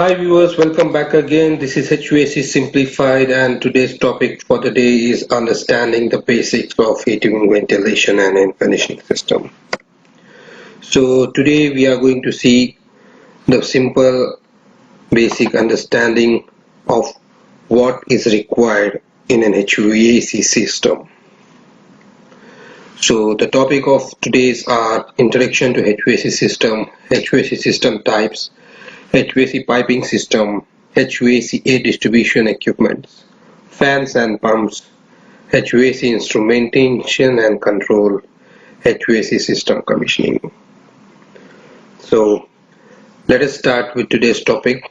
Hi viewers, welcome back again. This is HVAC Simplified and today's topic for the day is understanding the basics of heating, ventilation and air conditioning system. So today we are going to see the simple basic understanding of what is required in an HVAC system. So the topic of today's are introduction to HVAC system, HVAC system types, HVAC piping system, HVAC air distribution equipment, fans and pumps, HVAC instrumentation and control, HVAC system commissioning. So let us start with today's topic.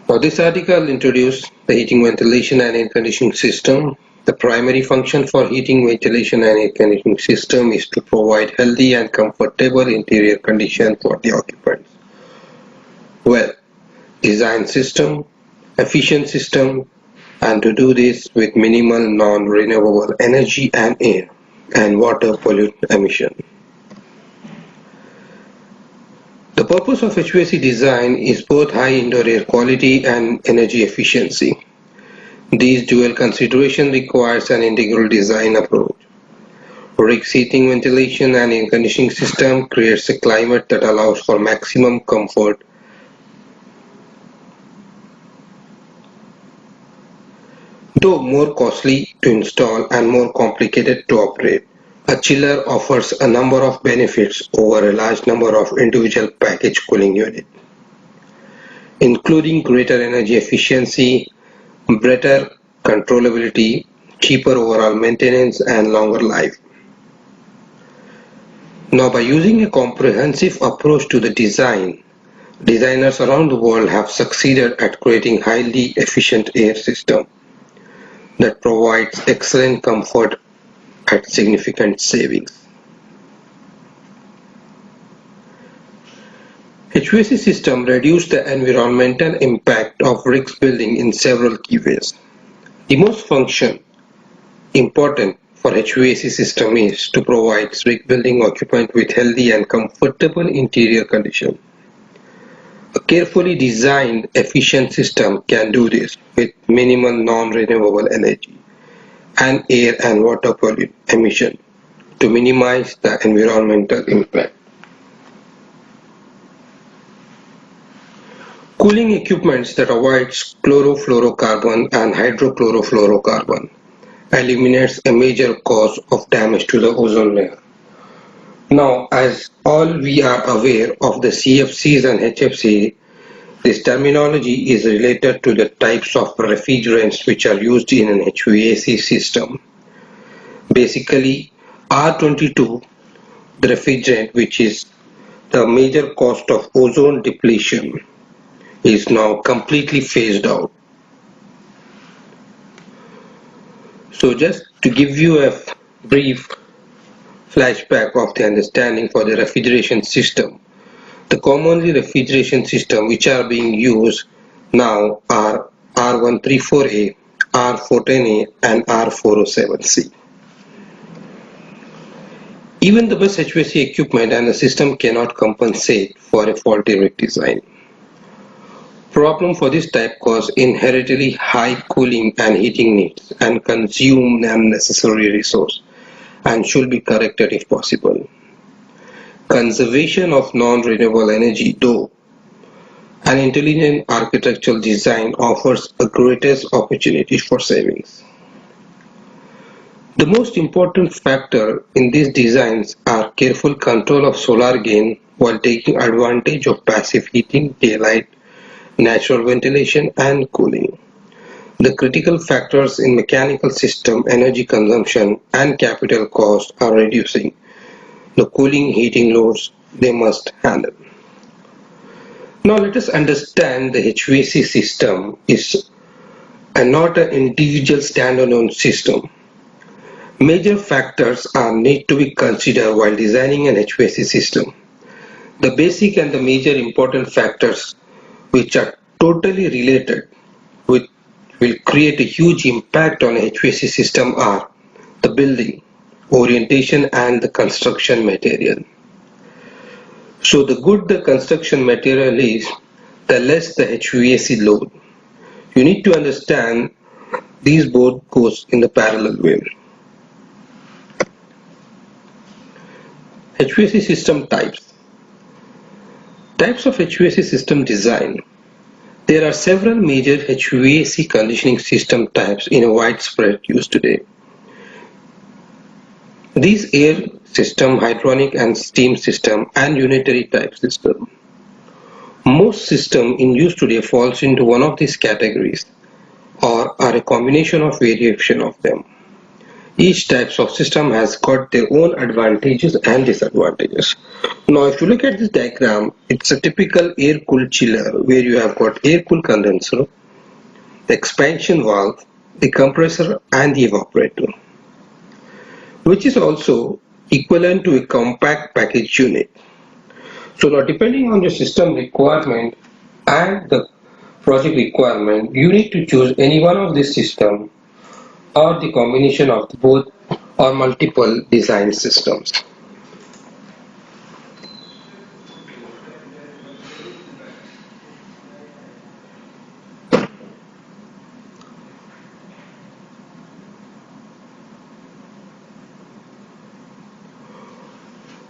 Now this article introduces the heating, ventilation and air conditioning system. The primary function for heating, ventilation and air conditioning system is to provide healthy and comfortable interior conditions for the occupants. Well, design system, efficient system, and to do this with minimal non-renewable energy and air and water pollutant emission. The purpose of HVAC design is both high indoor air quality and energy efficiency. These dual consideration requires an integral design approach. Rig's heating, ventilation and air conditioning system creates a climate that allows for maximum comfort. Though more costly to install and more complicated to operate, a chiller offers a number of benefits over a large number of individual package cooling units, including greater energy efficiency, better controllability, cheaper overall maintenance, and longer life. Now, by using a comprehensive approach to the design, designers around the world have succeeded at creating highly efficient air system that provides excellent comfort at significant savings. HVAC system reduce the environmental impact of Rig's building in several key ways. The most important for HVAC system is to provide Rig building occupant with healthy and comfortable interior condition. A carefully designed, efficient system can do this with minimal non-renewable energy and air and water pollutant emission to minimize the environmental impact. Cooling equipments that avoids chlorofluorocarbon and hydrochlorofluorocarbon eliminates a major cause of damage to the ozone layer. Now, as all we are aware of the CFCs and HFC, this terminology is related to the types of refrigerants which are used in an HVAC system. Basically, R22, the refrigerant which is the major cost of ozone depletion, is now completely phased out. So just to give you a brief flashback of the understanding for the refrigeration system, the commonly refrigeration system which are being used now are R134A, R410A and R407C. Even the best HVAC equipment and the system cannot compensate for a faulty rig design. Problem for this type cause inherently high cooling and heating needs and consume unnecessary resource and should be corrected if possible. Conservation of non-renewable energy, though an intelligent architectural design offers the greatest opportunity for savings. The most important factor in these designs are careful control of solar gain while taking advantage of passive heating, daylight, natural ventilation and cooling. The critical factors in mechanical system energy consumption and capital cost are reducing the cooling heating loads they must handle. Now let us understand the HVAC system is not an individual standalone system. Major factors need to be considered while designing an HVAC system. The basic and the major important factors which are totally related with will create a huge impact on a HVAC system are the building, orientation and the construction material. So the good the construction material is, the less the HVAC load. You need to understand these both goes in the parallel way. HVAC system types. Types of HVAC system design. There are several major HVAC conditioning system types in widespread use today. These air system, hydronic and steam system, and unitary type system. Most system in use today falls into one of these categories or are a combination of variation of them. Each types of system has got their own advantages and disadvantages. Now if you look at this diagram, it's a typical air-cooled chiller where you have got air-cooled condenser, the expansion valve, the compressor and the evaporator, which is also equivalent to a compact package unit. So now depending on your system requirement and the project requirement, you need to choose any one of these systems or the combination of both or multiple design systems.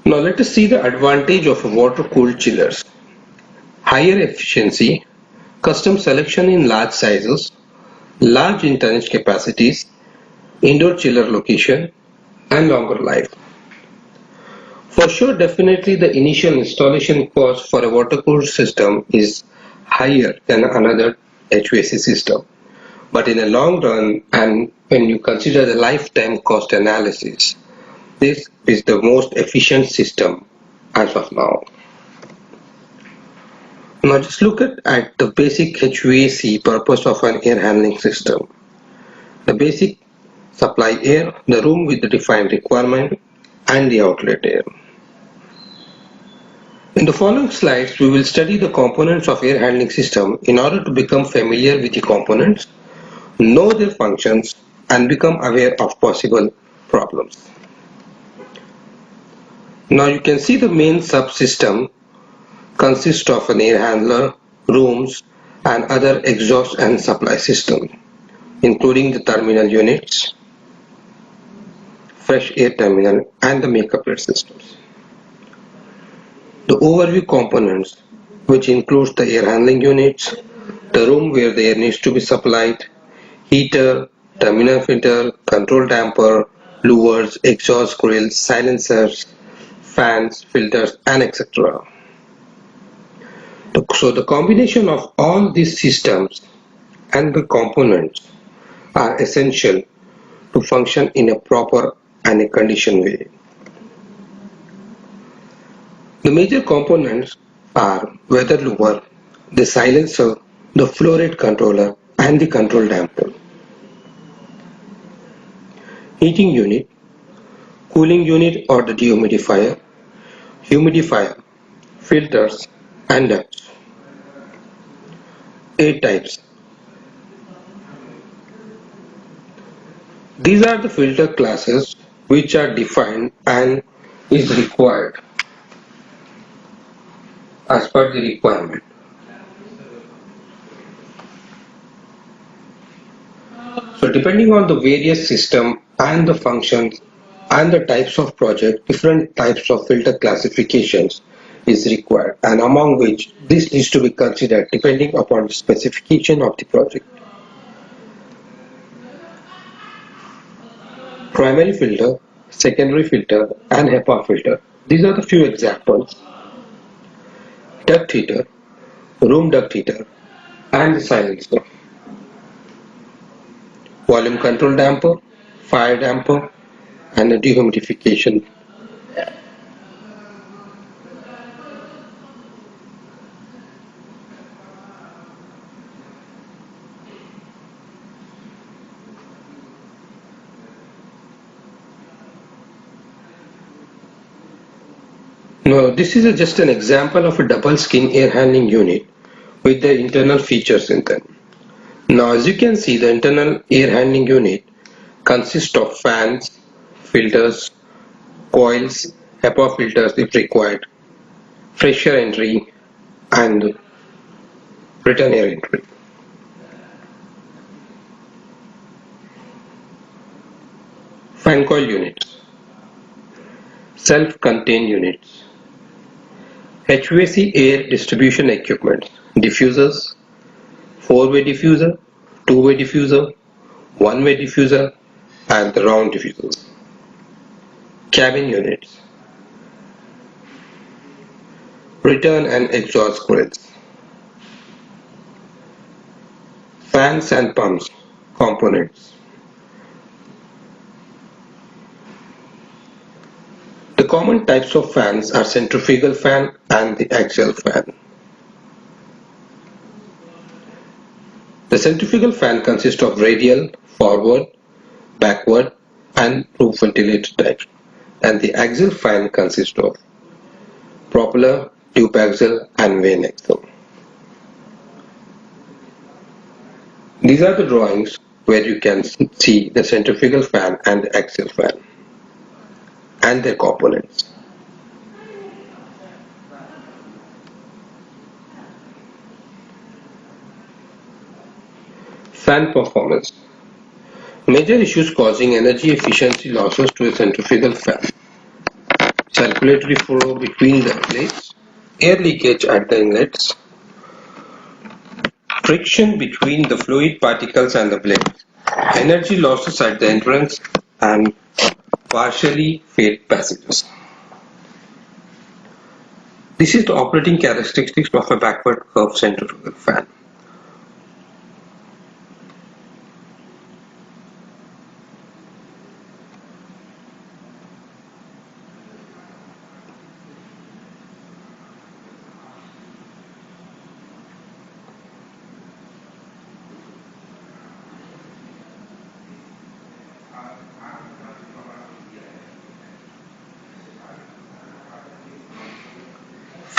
Now let us see the advantage of water-cooled chillers. Higher efficiency, custom selection in large sizes, large internal capacities, indoor chiller location, and longer life. For sure, definitely the initial installation cost for a water-cooled system is higher than another HVAC system. But in the long run, and when you consider the lifetime cost analysis, this is the most efficient system as of now. Now just look at the basic HVAC purpose of an air handling system. The basic supply air, the room with the defined requirement, and the outlet air. In the following slides, we will study the components of air handling system in order to become familiar with the components, know their functions, and become aware of possible problems. Now you can see the main subsystem consists of an air handler, rooms, and other exhaust and supply systems, including the terminal units, fresh air terminal, and the makeup air systems. The overview components, which includes the air handling units, the room where the air needs to be supplied, heater, terminal filter, control damper, louvers, exhaust grills, silencers, fans, filters, and etc. So the combination of all these systems and the components are essential to function in a proper and a conditioned way. The major components are weather louver, the silencer, the flow rate controller, and the control damper. Heating unit, cooling unit or the dehumidifier, humidifier, filters, and ducts. Air types. These are the filter classes which are defined and is required as per the requirement. So depending on the various system and the functions and the types of project, different types of filter classifications is required, and among which this needs to be considered depending upon the specification of the project. Primary filter, secondary filter, and HEPA filter. These are the few examples. Duct heater, room duct heater, and the silencer. Volume control damper, fire damper, and a dehumidification. Now, this is just an example of a double skin air handling unit with the internal features in them. Now, as you can see, the internal air handling unit consists of fans, filters, coils, HEPA filters if required, fresh air entry, and Return air entry. Fan coil units. Self-contained units. HVAC air distribution equipment. Diffusers, four-way diffuser, two-way diffuser, one-way diffuser, and the round diffusers. Cabin units. Return and exhaust grills. Fans and pumps. Components. The common types of fans are centrifugal fan and the axial fan. The centrifugal fan consists of radial, forward, backward, and roof ventilator types, and the axial fan consists of propeller, tube axial, and vane axial. These are the drawings where you can see the centrifugal fan and the axial fan and their components. Fan performance. Major issues causing energy efficiency losses to a centrifugal fan. Circulatory flow between the blades, air leakage at the inlets, friction between the fluid particles and the blades, energy losses at the entrance, and partially filled passages. This is the operating characteristics of a backward curved centrifugal fan.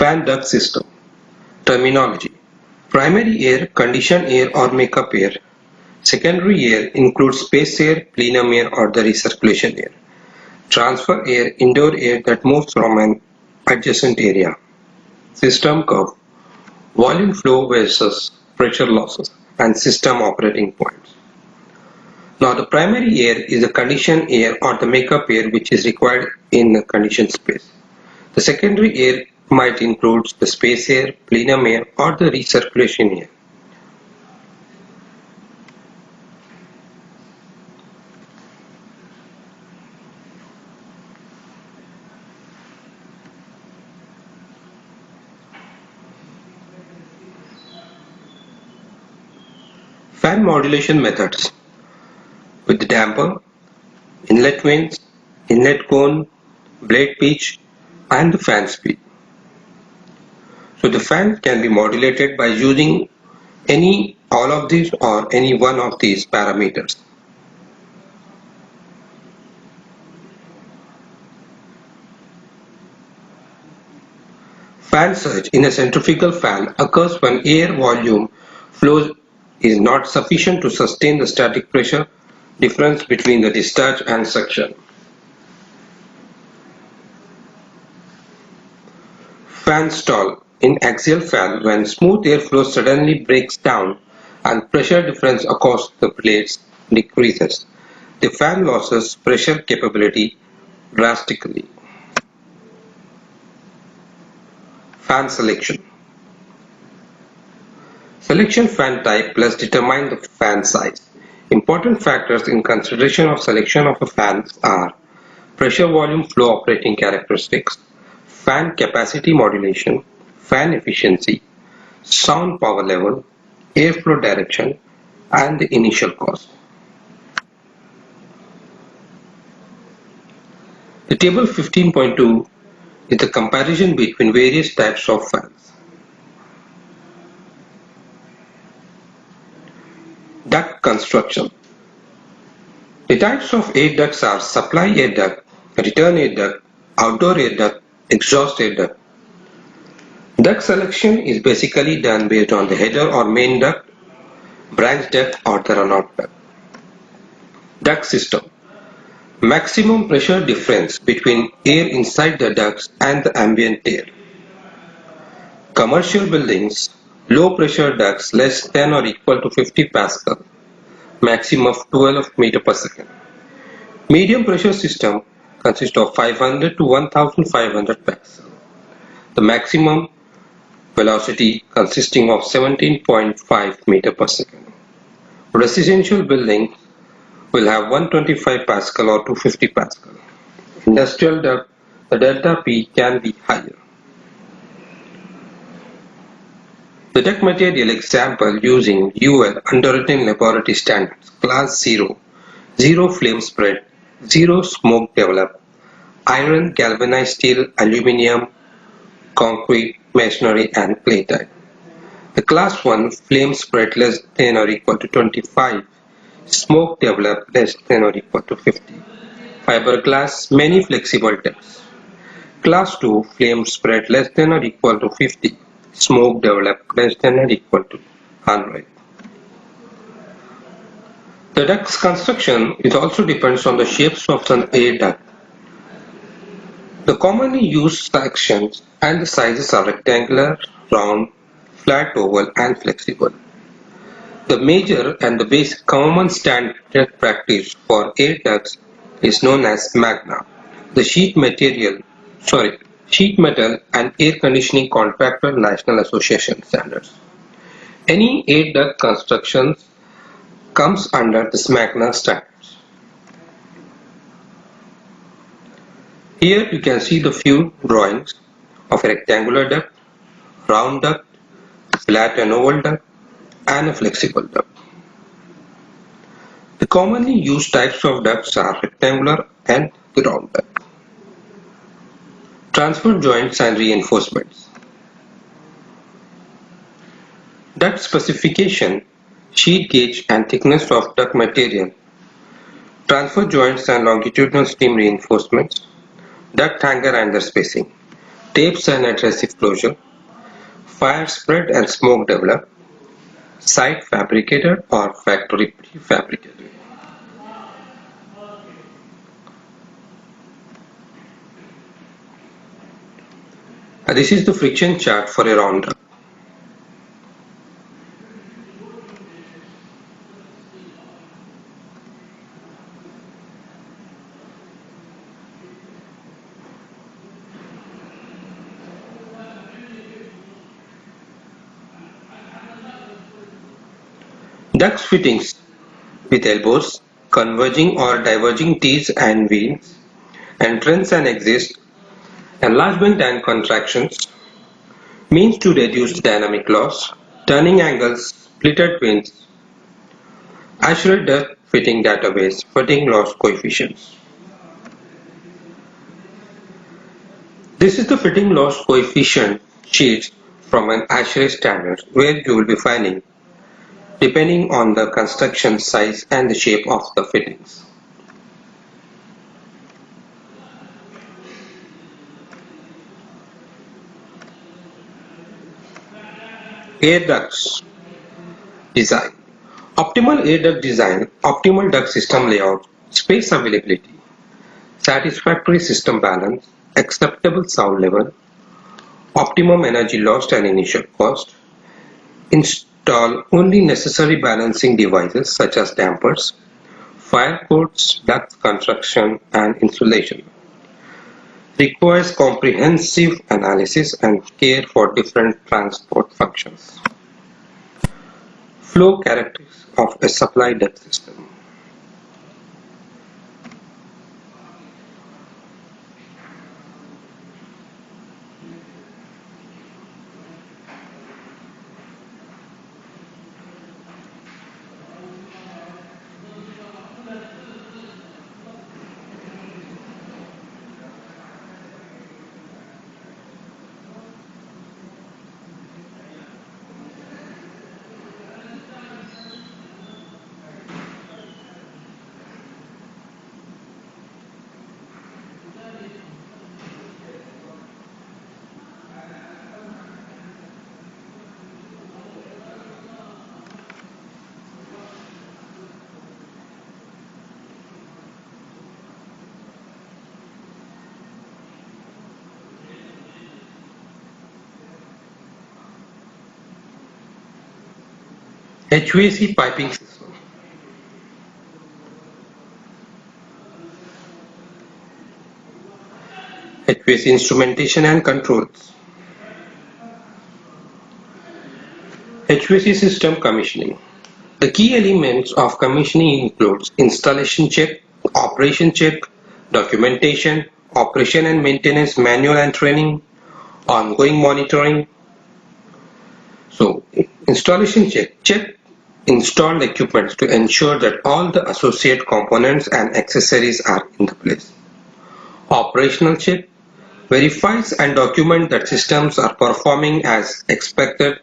Fan duct system. Terminology. Primary air, conditioned air or makeup air. Secondary air includes space air, plenum air or the recirculation air. Transfer air, indoor air that moves from an adjacent area. System curve. Volume flow versus pressure losses and system operating points. Now the primary air is the conditioned air or the makeup air which is required in a conditioned space. The secondary air might include the space air, plenum air or the recirculation air. Fan modulation methods with the damper, inlet vanes, inlet cone, blade pitch and the fan speed. So the fan can be modulated by using all of these or any one of these parameters. Fan surge in a centrifugal fan occurs when air volume flow is not sufficient to sustain the static pressure difference between the discharge and suction. Fan stall in axial fan when smooth airflow suddenly breaks down and pressure difference across the blades decreases. The fan loses pressure capability drastically. Fan selection. Selection fan type plus determine the fan size. Important factors in consideration of selection of a fan are pressure volume flow operating characteristics, fan capacity modulation, fan efficiency, sound power level, airflow direction, and the initial cost. The table 15.2 is the comparison between various types of fans. Duct construction. The types of air ducts are supply air duct, return air duct, outdoor air duct, exhaust air duct. Duct selection is basically done based on the header or main duct, branch duct or the runout duct. Duct system. Maximum pressure difference between air inside the ducts and the ambient air. Commercial buildings Low pressure ducts less than or equal to 50 Pascal, maximum of 12 meter per second. Medium pressure system consists of 500 to 1500 Pascal. The maximum velocity consisting of 17.5 meter per second. Residential buildings will have 125 Pascal or 250 Pascal. Industrial duct, the delta P can be higher. The duct material example using UL underwritten laboratory standards class 0, 0 flame spread, 0 smoke develop, iron, galvanized steel, aluminium, concrete, masonry and clay type. The class 1 flame spread less than or equal to 25, smoke develop less than or equal to 50. Fiberglass, many flexible ducts. Class 2 flame spread less than or equal to 50, smoke develop less than or equal to 100. The duct's construction is also depends on the shapes of an air duct. The commonly used sections and the sizes are rectangular, round, flat oval and flexible. The major and the basic common standard practice for air ducts is known as magna. The sheet metal and air conditioning contractor National Association standards. Any air duct construction comes under this magna standards. Here you can see the few drawings of a rectangular duct, round duct, flat and oval duct, and a flexible duct. The commonly used types of ducts are rectangular and the round duct. Transfer joints and reinforcements. Duct specification, sheet gauge and thickness of duct material, transfer joints and longitudinal seam reinforcements, duct hanger and their spacing, tapes and adhesive closure, fire spread and smoke develop, site fabricated or factory prefabricated. This is the friction chart for a round duct. Duct fittings with elbows, converging or diverging teeth and veins, entrance and exit, enlargement and contractions, means to reduce dynamic loss, turning angles, splitted pins, Asher duct fitting database, fitting loss coefficients. This is the fitting loss coefficient sheet from an Asher standard where you will be finding depending on the construction size and the shape of the fittings. Air ducts design. Optimal air duct design, optimal duct system layout, space availability, satisfactory system balance, acceptable sound level, optimum energy lost and initial cost, install only necessary balancing devices such as dampers, fire codes, duct construction and insulation. Requires comprehensive analysis and care for different transport functions. Flow characteristics of a supply duct system. HVAC piping system. HVAC instrumentation and controls. HVAC system commissioning. The key elements of commissioning includes installation check, operation check, documentation, operation and maintenance manual and training, ongoing monitoring. So, installation check. Check installed equipment to ensure that all the associated components and accessories are in the place. Operational check. Verifies and document that systems are performing as expected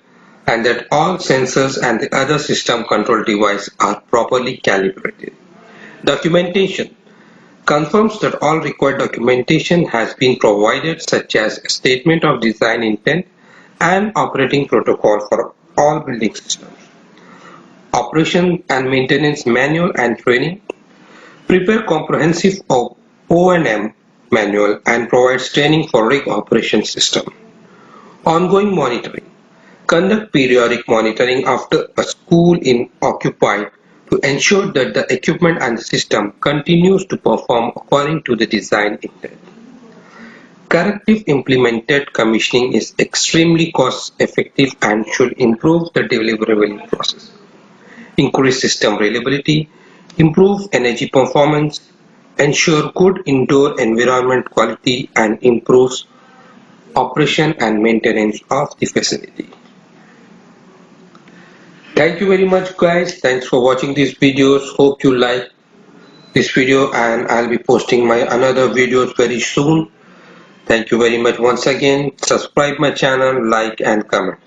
and that all sensors and the other system control devices are properly calibrated. Documentation confirms that all required documentation has been provided, such as a statement of design intent and operating protocol for all building systems. Operation and maintenance manual and training. Prepare comprehensive O&M manual and provides training for rig operation system. Ongoing monitoring. Conduct periodic monitoring after a school is occupied to ensure that the equipment and the system continues to perform according to the design intent. Corrective implemented commissioning is extremely cost effective and should improve the deliverability process, increase system reliability, improve energy performance, ensure good indoor environment quality, and improves operation and maintenance of the facility. Thank you very much guys. Thanks for watching these videos. Hope you like this video and I'll be posting my another videos very soon. Thank you very much once again. Subscribe my channel, like and comment.